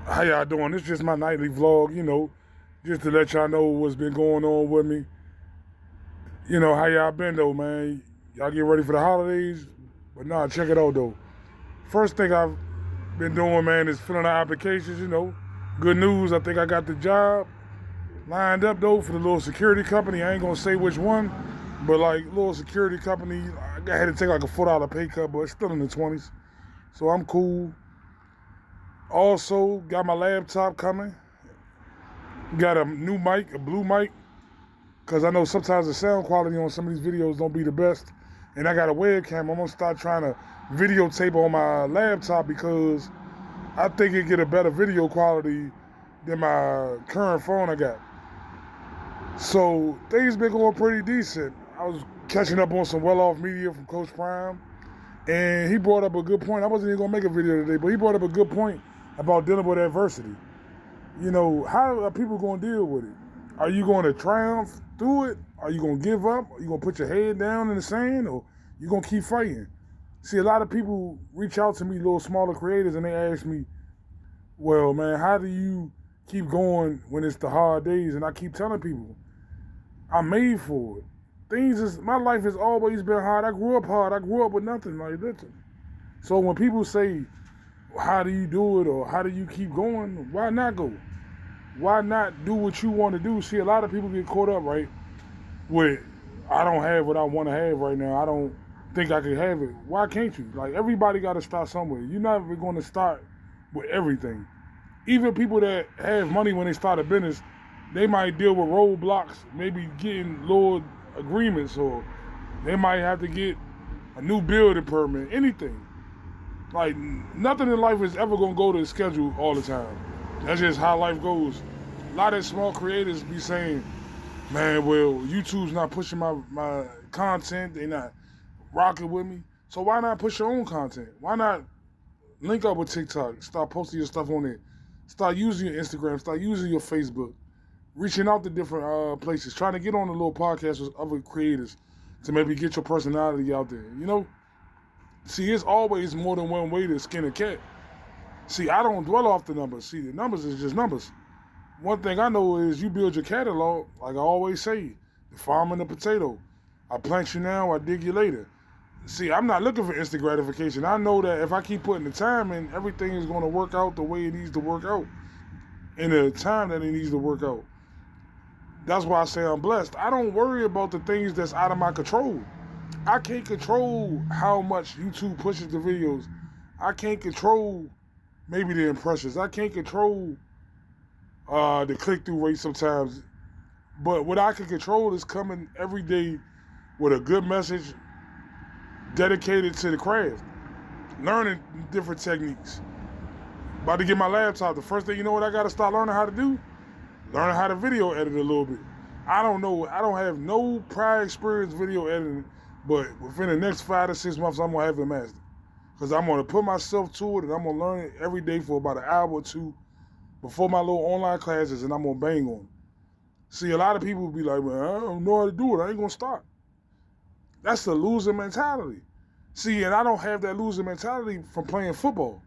How y'all doing? This is just my nightly vlog, just to let y'all know what's been going on with me. How y'all been though, man? Y'all get ready for the holidays? But nah, check it out though. First thing I've been doing, man, is filling out applications. Good news, I think I got the job lined up though for the little security company. I ain't gonna say which one, but like little security company, I had to take like a $4 pay cut, but it's still in the 20s. So I'm cool. Also, got my laptop coming. Got a new mic, a blue mic, because I know sometimes the sound quality on some of these videos don't be the best. And I got a webcam. I'm going to start trying to videotape on my laptop because I think it get a better video quality than my current phone I got. So things been going pretty decent. I was catching up on some well-off media from Coach Prime, and he brought up a good point. I wasn't even going to make a video today, but he brought up a good point about dealing with adversity. How are people going to deal with it? Are you going to triumph through it? Are you going to give up? Are you going to put your head down in the sand? Or you going to keep fighting? See, a lot of people reach out to me, little smaller creators, and they ask me, well, man, how do you keep going when it's the hard days? And I keep telling people, I'm made for it. My life has always been hard. I grew up hard. I grew up with nothing like that. So when people say, how do you do it, or how do you keep going? Why not go? Why not do what you want to do? See, a lot of people get caught up, right, with, I don't have what I want to have right now. I don't think I can have it. Why can't you? Like, everybody got to start somewhere. You're not going to start with everything. Even people that have money when they start a business, they might deal with roadblocks, maybe getting lower agreements, or they might have to get a new building permit, anything. Like, nothing in life is ever going to go to schedule all the time. That's just how life goes. A lot of small creators be saying, man, well, YouTube's not pushing my content. They not rocking with me. So why not push your own content? Why not link up with TikTok? Start posting your stuff on it. Start using your Instagram. Start using your Facebook. Reaching out to different places. Trying to get on a little podcast with other creators to maybe get your personality out there. See, it's always more than one way to skin a cat. See, I don't dwell off the numbers. See, the numbers is just numbers. One thing I know is you build your catalog, like I always say, the farm and the potato. I plant you now, I dig you later. See, I'm not looking for instant gratification. I know that if I keep putting the time in, everything is going to work out the way it needs to work out, in the time that it needs to work out. That's why I say I'm blessed. I don't worry about the things that's out of my control. I can't control how much YouTube pushes the videos. I can't control maybe the impressions. I can't control the click-through rate sometimes. But what I can control is coming every day with a good message dedicated to the craft. Learning different techniques. About to get my laptop. The first thing, you know what I got to start learning how to do? Learning how to video edit a little bit. I don't know. I don't have no prior experience video editing, but within the next 5 to 6 months, I'm going to have it mastered. Because I'm going to put myself to it, and I'm going to learn it every day for about an hour or two before my little online classes, and I'm going to bang on it. See, a lot of people be like, man, I don't know how to do it. I ain't going to start. That's the loser mentality. See, and I don't have that loser mentality from playing football.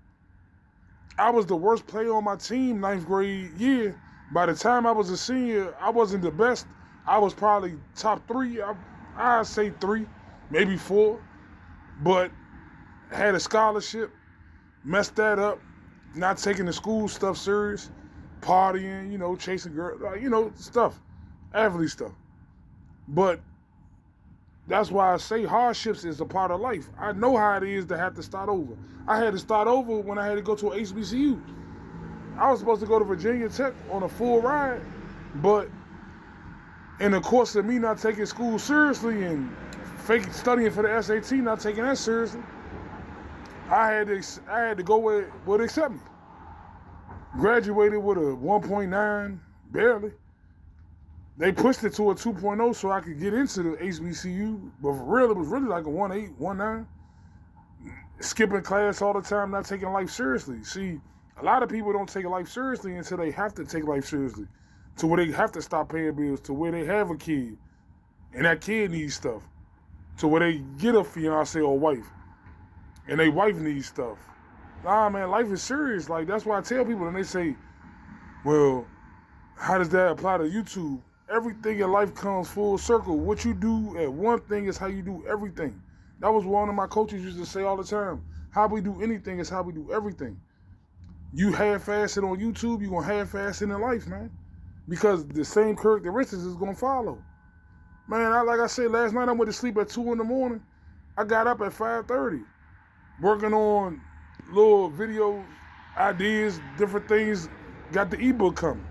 I was the worst player on my team 9th grade year. By the time I was a senior, I wasn't the best. I was probably top 3. I'd say 3, maybe 4. But had a scholarship, messed that up, not taking the school stuff serious, partying, chasing girls, stuff, athlete stuff. But that's why I say hardships is a part of life. I know how it is to have to start over. I had to start over when I had to go to an HBCU. I was supposed to go to Virginia Tech on a full ride, but in the course of me not taking school seriously and fake studying for the SAT, not taking that seriously, I had to go where it would accept me. Graduated with a 1.9, barely. They pushed it to a 2.0 so I could get into the HBCU, but for real, it was really like a 1.8, 1.9. Skipping class all the time, not taking life seriously. See, a lot of people don't take life seriously until they have to take life seriously, to where they have to stop paying bills, to where they have a kid, and that kid needs stuff, to where they get a fiance or wife, and their wife needs stuff, Nah, man, life is serious. Like, that's why I tell people, and they say, well, how does that apply to YouTube? Everything in life comes full circle. What you do at one thing is how you do everything. That was one of my coaches used to say all the time. How we do anything is how we do everything. You half-ass it on YouTube, you're going to half-ass it in life, man. Because the same characteristics is going to follow. Man, like I said, last night I went to sleep at 2 in the morning. I got up at 5:30, working on little video ideas, different things. Got the ebook coming.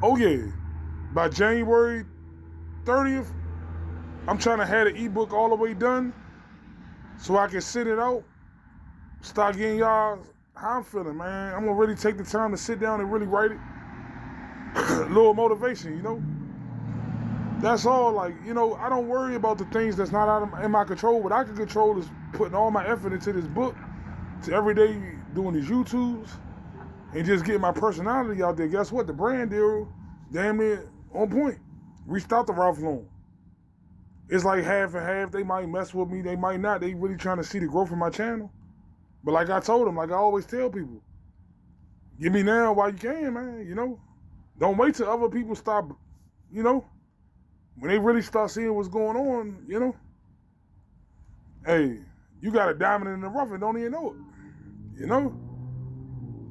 Oh yeah, by January 30th, I'm trying to have the ebook all the way done so I can send it out, start getting y'all how I'm feeling, man. I'm gonna really take the time to sit down and really write it. A little motivation, you know? That's all. Like, you know, I don't worry about the things that's not in my control. What I can control is putting all my effort into this book, to every day doing these YouTubes, and just getting my personality out there. Guess what? The brand deal, damn near on point. Reached out to Ralph Lauren. It's like half and half. They might mess with me. They might not. They really trying to see the growth of my channel. But like I told them, like I always tell people, give me now while you can, man, you know? Don't wait till other people stop, you know? When they really start seeing what's going on, you know? Hey, you got a diamond in the rough and don't even know it, you know?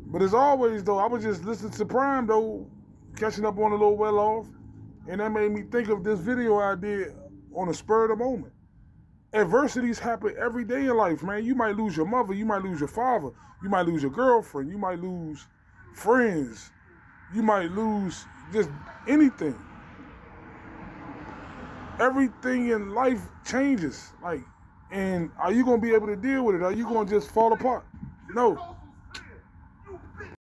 But as always, though, I was just listening to Prime, though, catching up on a little well off, and that made me think of this video I did on the spur of the moment. Adversities happen every day in life, man. You might lose your mother, you might lose your father, you might lose your girlfriend, you might lose friends, you might lose just anything. Everything in life changes, like, and are you gonna be able to deal with it? Are you gonna just fall apart? No.